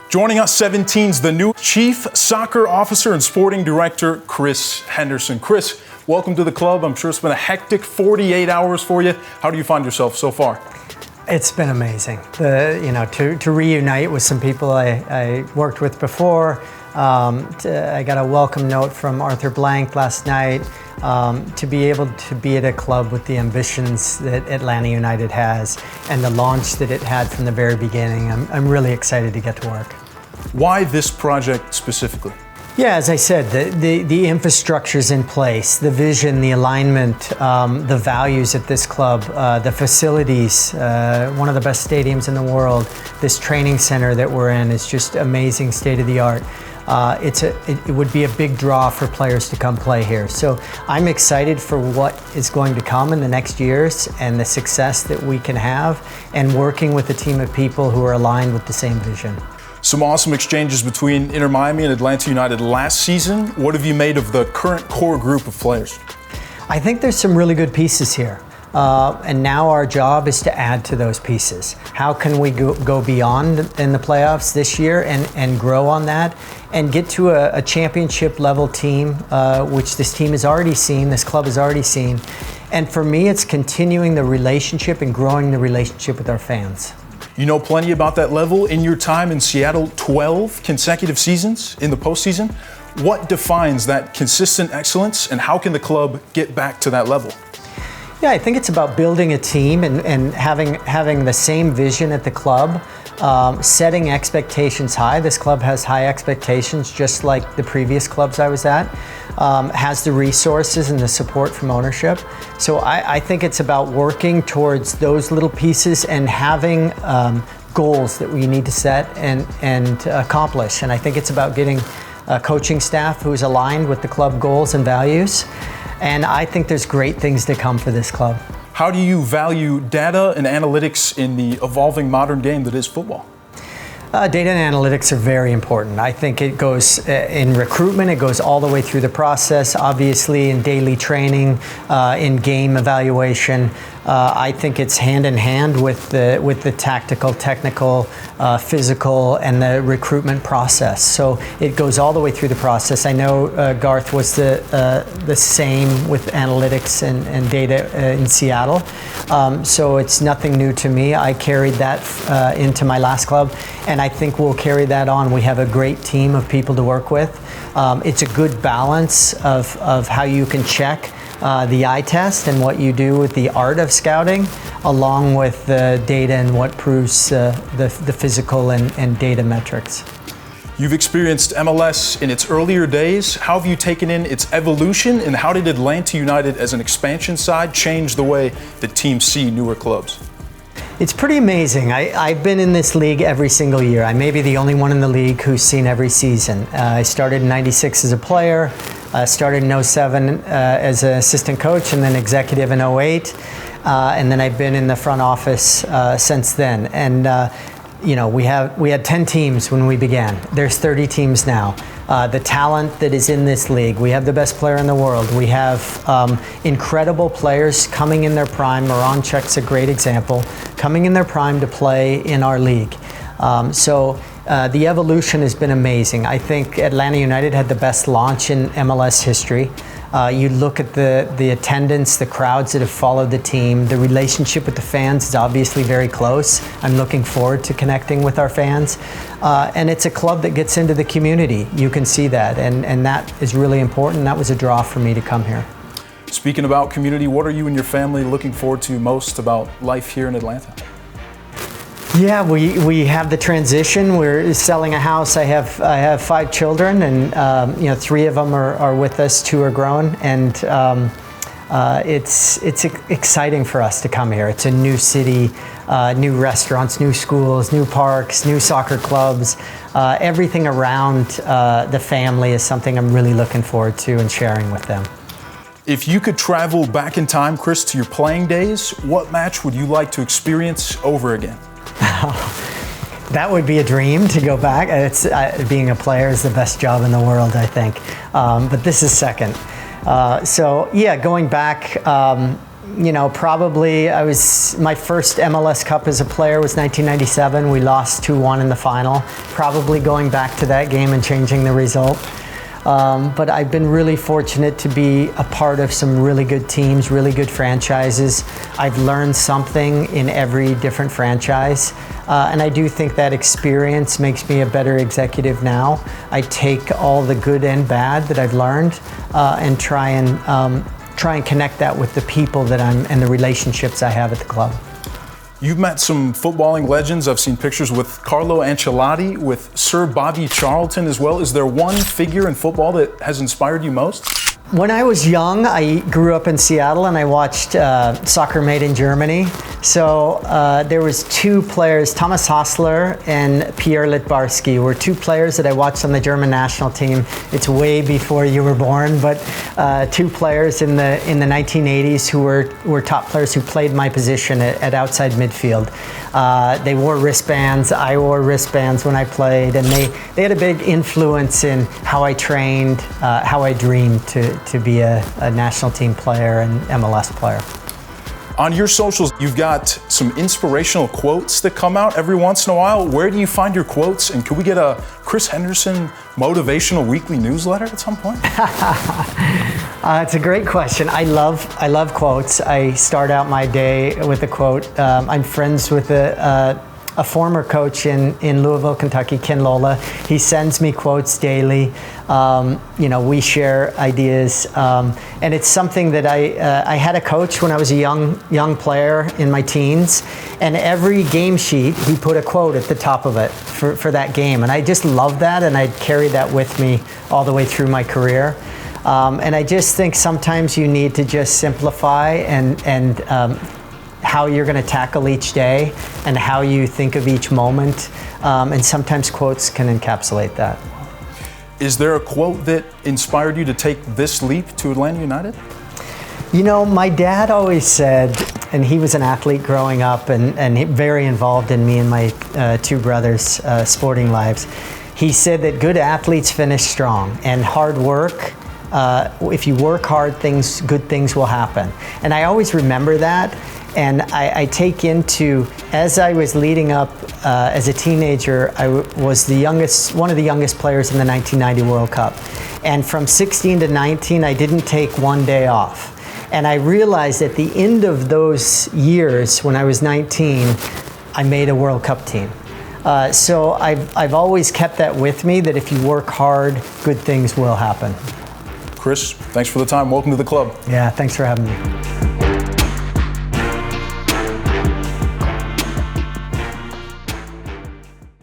Joining us, 17's the new Chief Soccer Officer and Sporting Director, Chris Henderson. Chris, welcome to the club. I'm sure it's been a hectic 48 hours for you. How do you find yourself so far? It's been amazing. To reunite with some people I worked with before. I got a welcome note from Arthur Blank last night. To be able to be at a club with the ambitions that Atlanta United has and the launch that it had from the very beginning, I'm really excited to get to work. Why this project specifically? Yeah, as I said, the infrastructure's in place, the vision, the alignment, the values at this club, the facilities, one of the best stadiums in the world. This training center that we're in is just amazing, state of the art. It would be a big draw for players to come play here. So I'm excited for what is going to come in the next years and the success that we can have, and working with a team of people who are aligned with the same vision. Some awesome exchanges between Inter Miami and Atlanta United last season. What have you made of the current core group of players? I think there's some really good pieces here. And now our job is to add to those pieces. How can we go beyond in the playoffs this year and grow on that and get to a championship level team, which this team has already seen, this club has already seen. And for me, it's continuing the relationship and growing the relationship with our fans. You know plenty about that level. In your time in Seattle, 12 consecutive seasons in the postseason. What defines that consistent excellence, and how can the club get back to that level? Yeah, I think it's about building a team and having the same vision at the club, setting expectations high. This club has high expectations, just like the previous clubs I was at, has the resources and the support from ownership. So I think it's about working towards those little pieces and having goals that we need to set and accomplish. And I think it's about getting a coaching staff who's aligned with the club goals and values. And I think there's great things to come for this club. How do you value data and analytics in the evolving modern game that is football? Data and analytics are very important. I think it goes in recruitment, it goes all the way through the process, obviously in daily training, in game evaluation. I think it's hand in hand with the tactical, technical, physical, and the recruitment process. So it goes all the way through the process. I know Garth was the same with analytics and data in Seattle. So it's nothing new to me. I carried that into my last club, and I think we'll carry that on. We have a great team of people to work with. It's a good balance of how you can check the eye test and what you do with the art of scouting, along with the data and what proves the physical and data metrics. You've experienced MLS in its earlier days. How have you taken in its evolution, and how did Atlanta United as an expansion side change the way that teams see newer clubs? It's pretty amazing. I've been in this league every single year. I may be the only one in the league who's seen every season. I started in '96 as a player, started in '07 as an assistant coach, and then executive in '08. And then I've been in the front office since then. And we had 10 teams when we began. There's 30 teams now. The talent that is in this league, we have the best player in the world. We have incredible players coming in their prime. Moranchuk's a great example, coming in their prime to play in our league. The evolution has been amazing. I think Atlanta United had the best launch in MLS history. You look at the attendance, the crowds that have followed the team, the relationship with the fans is obviously very close. I'm looking forward to connecting with our fans. And it's a club that gets into the community. You can see that, and that is really important. That was a draw for me to come here. Speaking about community, what are you and your family looking forward to most about life here in Atlanta? Yeah, we have the transition. We're selling a house. I have 5 children, and 3 of them are with us. 2 are grown, and it's exciting for us to come here. It's a new city, new restaurants, new schools, new parks, new soccer clubs. Everything around the family is something I'm really looking forward to and sharing with them. If you could travel back in time, Chris, to your playing days, what match would you like to experience over again? That would be a dream to go back. Being a player is the best job in the world, I think. But this is second. Going back, Probably my first MLS Cup as a player was 1997. We lost 2-1 in the final. Probably going back to that game and changing the result. But I've been really fortunate to be a part of some really good teams, really good franchises. I've learned something in every different franchise. And I do think that experience makes me a better executive now. I take all the good and bad that I've learned and try and connect that with the people and the relationships I have at the club. You've met some footballing legends. I've seen pictures with Carlo Ancelotti, with Sir Bobby Charlton as well. Is there one figure in football that has inspired you most? When I was young, I grew up in Seattle and I watched Soccer Made in Germany. So there was two players, Thomas Hassler and Pierre Littbarski, were two players that I watched on the German national team. It's way before you were born, but two players in the 1980s who were top players who played my position at outside midfield. They wore wristbands. I wore wristbands when I played, and they had a big influence in how I trained, how I dreamed to be a national team player and MLS player. On your socials, you've got some inspirational quotes that come out every once in a while. Where do you find your quotes? And could we get a Chris Henderson motivational weekly newsletter at some point? It's a great question. I love quotes. I start out my day with a quote. I'm friends with a former coach in Louisville, Kentucky, Ken Lola. He sends me quotes daily. We share ideas, and it's something that I had a coach when I was a young player in my teens, and every game sheet he put a quote at the top of it for that game, and I just loved that, and I carried that with me all the way through my career. And I just think sometimes you need to just simplify and how you're going to tackle each day and how you think of each moment. And sometimes quotes can encapsulate that. Is there a quote that inspired you to take this leap to Atlanta United? My dad always said, and he was an athlete growing up and very involved in me and my two brothers' sporting lives. He said that good athletes finish strong, and hard work, if you work hard, good things will happen. And I always remember that. And I take into, as I was leading up as a teenager, I was one of the youngest players in the 1990 World Cup. And from 16 to 19, I didn't take one day off. And I realized at the end of those years, when I was 19, I made a World Cup team. So I've always kept that with me, that if you work hard, good things will happen. Chris, thanks for the time. Welcome to the club. Yeah, thanks for having me.